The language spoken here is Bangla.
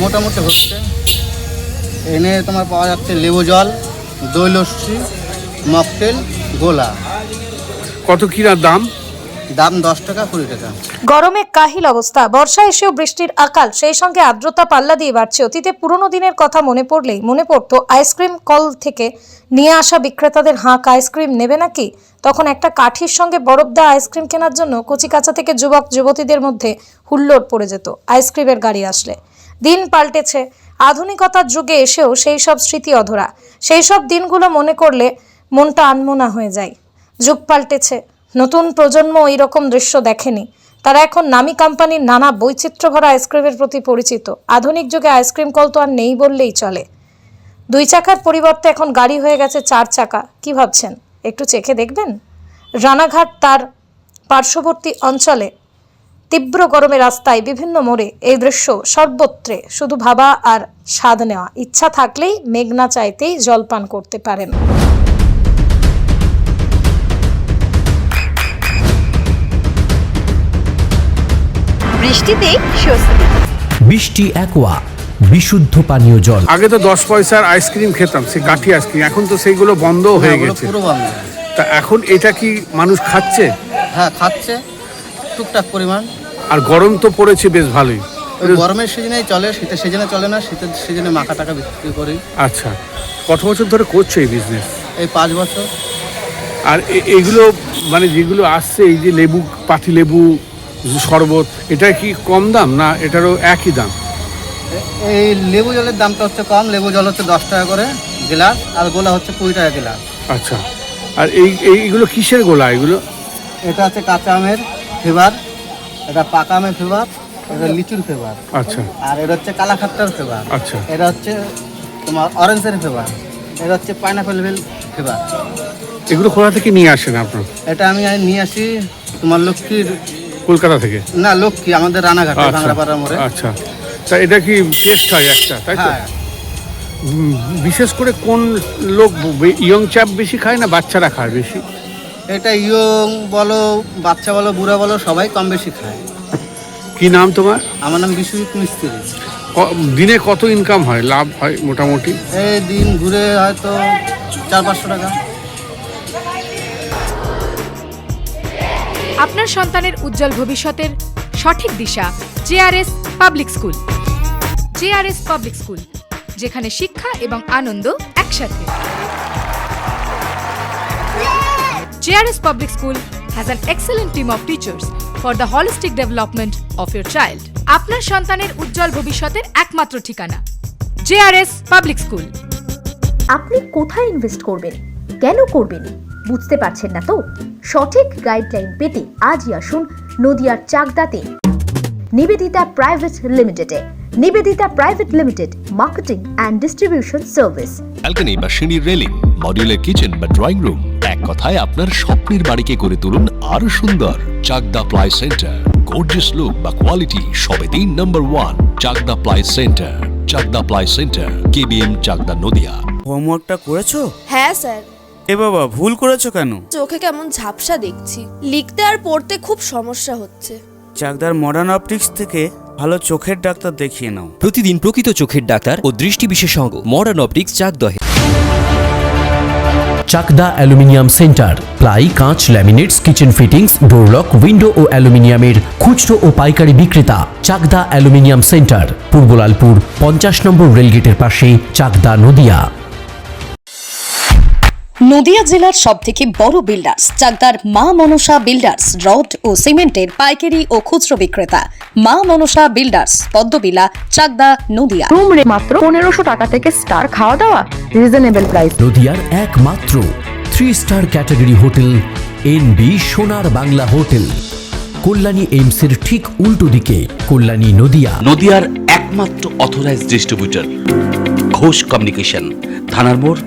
মোটামুটি হচ্ছে। এনে তোমার পাওয়া যাচ্ছে লেবু জল, দই লস্যি, মকটেল, গোলা। কত কি না দাম? দাম 10 টাকা 20 টাকা। গরমে কাহিল অবস্থা, বর্ষা এসেও বৃষ্টির আকাল, সেই সঙ্গে আর্দ্রতা পাল্লা দিয়ে বাড়ছে। অতীতে পুরনো দিনের কথা মনে পড়লেই মনে পড়তো আইসক্রিম কল থেকে নিয়ে আসা বিক্রেতাদের হাঁক, আইসক্রিম নেবে নাকি? তখন একটা কাঠির সঙ্গে বরফ দেওয়া আইসক্রিম কেনার জন্য কচিকাঁচা থেকে যুবক যুবতীদের মধ্যে হুল্লোড় পড়ে যেত আইসক্রিমের গাড়ি আসলে। দিন পাল্টেছে, আধুনিকতার যুগে এসেও সেই সব স্মৃতি অধরা। সেই সব দিনগুলো মনে করলে মনটা আনমনা হয়ে যায়। যুগ পাল্টেছে, নতুন প্রজন্ম এই রকম দৃশ্য দেখেনি। তারা এখন নামি কোম্পানির নানা বৈচিত্র্য ভরা আইসক্রিমের প্রতি পরিচিত। আধুনিক যুগে আইসক্রিম কল তো আর নেই বললেই চলে। 2 চাকার পরিবর্তে এখন গাড়ি হয়ে গেছে 4 চাকা। কি ভাবছেন? একটু চেখে দেখবেন। রানাঘাট তার পার্শ্ববর্তী অঞ্চলে তীব্র গরমে রাস্তায় বিভিন্ন মোড়ে এই দৃশ্য সর্বত্রে শুধু ভাবা আর স্বাদ নেওয়া। ইচ্ছা থাকলেই মেঘনা চাইতেই জলপান করতে পারেন। বৃষ্টিতেই স্বস্তি। বৃষ্টি অ্যাকোয়া বিশুদ্ধ পানীয় জল। আগে তো 10 পয়সার আইসক্রিম খেতাম, সে কাঠি আইসক্রিম, এখন তো সেইগুলো বন্ধ হয়ে গেছে। পুরো বন্ধ। তা এখন এটা কি মানুষ খাচ্ছে? হ্যাঁ, খাচ্ছে টুকটাক পরিমাণ। আর গরম তো পড়েছে বেশ ভালোই। ওই গরমের সিজনেই চলে, শীতের সিজনে চলে না। শীতের সিজনে মাখা টাকা বিক্রি করি। আচ্ছা, কত বছর ধরে করছো এই বিজনেস? এই 5 বছর। আর এইগুলো মানে যেগুলো আসছে, এই যে লেবু, পাতি লেবু, শরবত, এটা কি কম দাম না এটারও একই দাম? এই লেবু জলের দামটা হচ্ছে কম। লেবু জল হচ্ছে 10 টাকা করে গ্লাস, আর গোলা হচ্ছে 20 টাকা গ্লাস। আচ্ছা, আর এইগুলো কিসের গোলা এগুলো? এটা হচ্ছে কাঁচা আমের ফ্লেভার, এটা পাকা আমের ফ্লেভার, এটা লিচুর ফ্লেভার। আচ্ছা। আর এটা হচ্ছে কালাখাট্টার ফ্লেভার। আচ্ছা। এটা হচ্ছে তোমার অরেঞ্জের ফ্লেভার। এটা হচ্ছে পাইনাপেল ফ্লেভার। এগুলো কোথা থেকে নিয়ে আসেন আপনার? এটা আমি নিয়ে আসি তোমার লক্ষ্মীর, কলকাতা থেকে? না, লক্ষ্মী আমাদের রানাঘাটে, বাংলাপাড়া মোড়ে। আচ্ছা, তা এটা কি টেস্ট হয় একটা, তাই তো? হ্যাঁ। বিশেষ করে কোন লোক, ইয়ং চ্যাপ বেশি খায় না বাচ্চারা খায় বেশি? এটা ইয়ং বলো, বাচ্চা বলো, বুড়া বলো, সবাই কম বেশি খায়। কি নাম তোমার? আমার নাম বিশ্বজিৎ মিস্ত্রি। দিনে কত ইনকাম হয়, লাভ হয় মোটামুটি? এই দিন ঘুরে হয়তো 400-500 টাকা। আপনার সন্তানের উজ্জ্বল ভবিষ্যতের সঠিক দিশা JRS public school. JRS public school, যেখানে শিক্ষা এবং আনন্দ একসাথে। JRS public school has an excellent team of teachers for the holistic development of your child. আপনার সন্তানের উজ্জ্বল ভবিষ্যতের একমাত্র ঠিকানা জেআরএস পাবলিক স্কুল। আপনি কোথায় ইনভেস্ট করবেন, কেন করবেন বুঝতে পারছেন না তো? সঠিক গাইডলাইন পেতে আজই আসুন নদিয়ার চাকদাতে নিবেদিতা প্রাইভেট লিমিটেডে। Nivedita private limited, marketing and distribution service. Balcony বা সিঁড়ির রেলিং, মডিউলার কিচেন বা ড্রয়িং রুম, এক কথায় আপনার স্বপ্নের বাড়িকে করে তুলুন আরো সুন্দর। Chakdah ply centre, gorgeous look বা কোয়ালিটি সবে 3 number 1 Chakdah ply centre. Chakdah ply centre, KBM, Chakdah, Nadia. হোমওয়ার্কটা করেছো? হ্যাঁ স্যার। এ বাবা, ভুল করেছো কেন? চোখে কেমন ঝাপসা দেখছি, লিখতে আর পড়তে খুব সমস্যা হচ্ছে। চাকদার মডার্ন অপটিক্স থেকে ভালো চোখের ডাক্তার দেখিয়ে নাও। প্রতিদিন প্রকৃত চোখের ডাক্তার ও দৃষ্টি বিশেষজ্ঞ মডার্ন অপটিক্স চাকদহে। চাকদা অ্যালুমিনিয়াম সেন্টার, প্লাই, কাঁচ, laminates, kitchen fittings, door lock, window ও অ্যালুমিনিয়ামের খুচরো ও পাইকারি বিক্রেতা। চাকদা অ্যালুমিনিয়াম সেন্টার, পূর্ব লালপুর 50 নম্বর রেলগেটের পাশে, চাকদা, নদিয়া। নদিয়া জেলার সবথেকে বড় বিল্ডার্স চাকদার মা মনসা বিল্ডার্স, রড ও সিমেন্টের পাইকারি ও খুচরো বিক্রেতা। মা মনসা বিল্ডার্স, পদ্মবিলা, চাকদা, নদিয়া। রুম রে মাত্র 1500 টাকা থেকে স্টার, খাওয়া দাওয়া রিজনেবল প্রাইস। নদিয়ার একমাত্র 3 স্টার ক্যাটাগরি হোটেল এনবি সোনার বাংলা হোটেল, কল্যাণী এইমসের ঠিক উল্টো দিকে, কল্যাণী, নদিয়া। নদিয়ার একমাত্র অথরাইজড ডিস্ট্রিবিউটর ঘোষ কমিউনিকেশন, থানার মোড়,